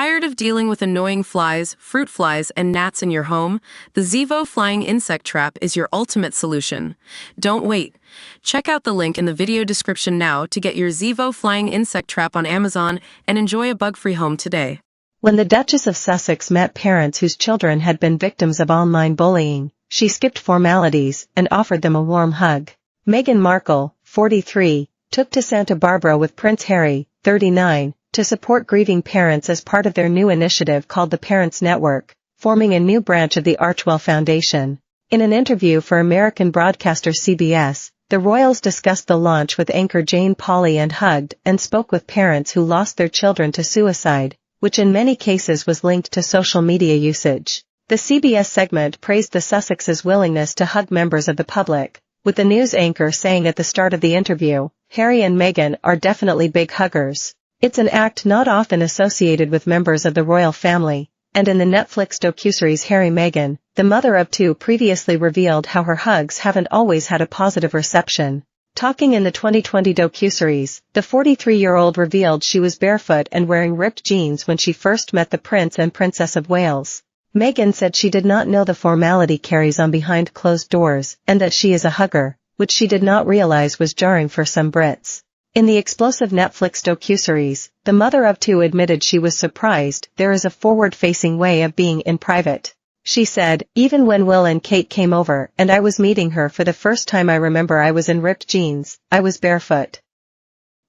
Tired of dealing with annoying flies, fruit flies, and gnats in your home? The Zevo Flying Insect Trap is your ultimate solution. Don't wait. Check out the link in the video description now to get your Zevo Flying Insect Trap on Amazon and enjoy a bug-free home today. When the Duchess of Sussex met parents whose children had been victims of online bullying, she skipped formalities and offered them a warm hug. Meghan Markle, 43, took to Santa Barbara with Prince Harry, 39, to support grieving parents as part of their new initiative called the Parents Network, forming a new branch of the Archewell Foundation. In an interview for American broadcaster CBS, the royals discussed the launch with anchor Jane Pauley and hugged and spoke with parents who lost their children to suicide, which in many cases was linked to social media usage. The CBS segment praised the Sussexes' willingness to hug members of the public, with the news anchor saying at the start of the interview, "Harry and Meghan are definitely big huggers." It's an act not often associated with members of the royal family, and in the Netflix docuseries Harry Meghan, the mother of two previously revealed how her hugs haven't always had a positive reception. Talking in the 2020 docuseries, the 43-year-old revealed she was barefoot and wearing ripped jeans when she first met the Prince and Princess of Wales. Meghan said she did not know the formality carries on behind closed doors, and that she is a hugger, which she did not realize was jarring for some Brits. In the explosive Netflix docuseries, the mother of two admitted she was surprised there is a forward-facing way of being in private. She said, "Even when Will and Kate came over and I was meeting her for the first time, I remember I was in ripped jeans, I was barefoot.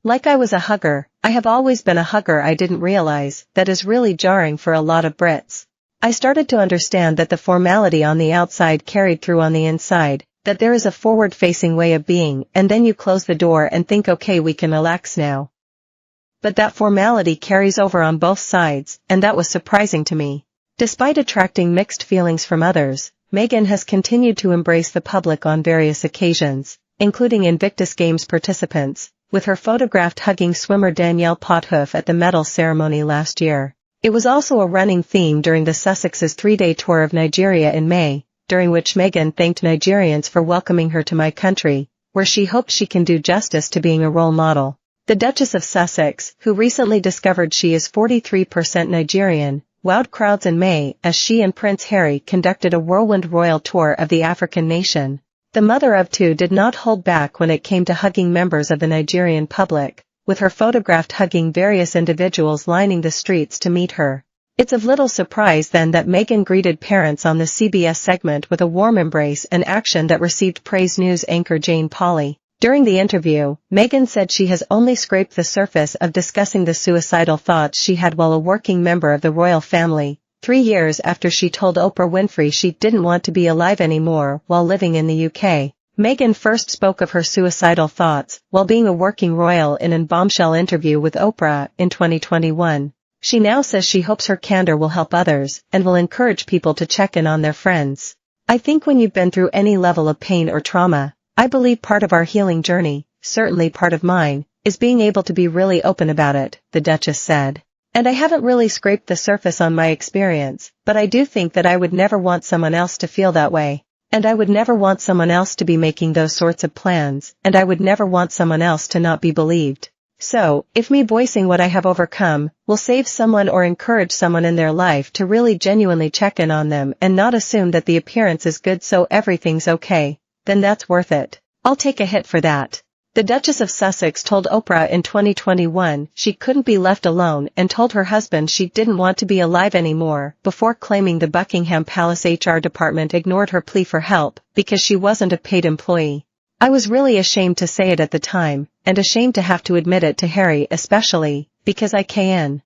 Like I was a hugger. I have always been a hugger. I didn't realize that is really jarring for a lot of Brits. I started to understand that the formality on the outside carried through on the inside, that there is a forward-facing way of being, and then you close the door and think, okay, we can relax now. But that formality carries over on both sides, and that was surprising to me." Despite attracting mixed feelings from others, Meghan has continued to embrace the public on various occasions, including Invictus Games participants, with her photographed hugging swimmer Danielle Pothoof at the medal ceremony last year. It was also a running theme during the Sussexes' 3-day tour of Nigeria in May, during which Meghan thanked Nigerians for welcoming her to my country, where she hopes she can do justice to being a role model. The Duchess of Sussex, who recently discovered she is 43% Nigerian, wowed crowds in May as she and Prince Harry conducted a whirlwind royal tour of the African nation. The mother of two did not hold back when it came to hugging members of the Nigerian public, with her photographed hugging various individuals lining the streets to meet her. It's of little surprise then that Meghan greeted parents on the CBS segment with a warm embrace, an action that received praise. News anchor Jane Pauley. During the interview, Meghan said she has only scraped the surface of discussing the suicidal thoughts she had while a working member of the royal family, 3 years after she told Oprah Winfrey she didn't want to be alive anymore while living in the UK. Meghan first spoke of her suicidal thoughts while being a working royal in a bombshell interview with Oprah in 2021. She now says she hopes her candor will help others and will encourage people to check in on their friends. "I think when you've been through any level of pain or trauma, I believe part of our healing journey, certainly part of mine, is being able to be really open about it," the Duchess said. "And I haven't really scraped the surface on my experience, but I do think that I would never want someone else to feel that way. And I would never want someone else to be making those sorts of plans, and I would never want someone else to not be believed. So, if me voicing what I have overcome will save someone or encourage someone in their life to really genuinely check in on them and not assume that the appearance is good so everything's okay, then that's worth it. I'll take a hit for that." The Duchess of Sussex told Oprah in 2021 she couldn't be left alone and told her husband she didn't want to be alive anymore before claiming the Buckingham Palace HR department ignored her plea for help because she wasn't a paid employee. "I was really ashamed to say it at the time, and ashamed to have to admit it to Harry especially, because I can.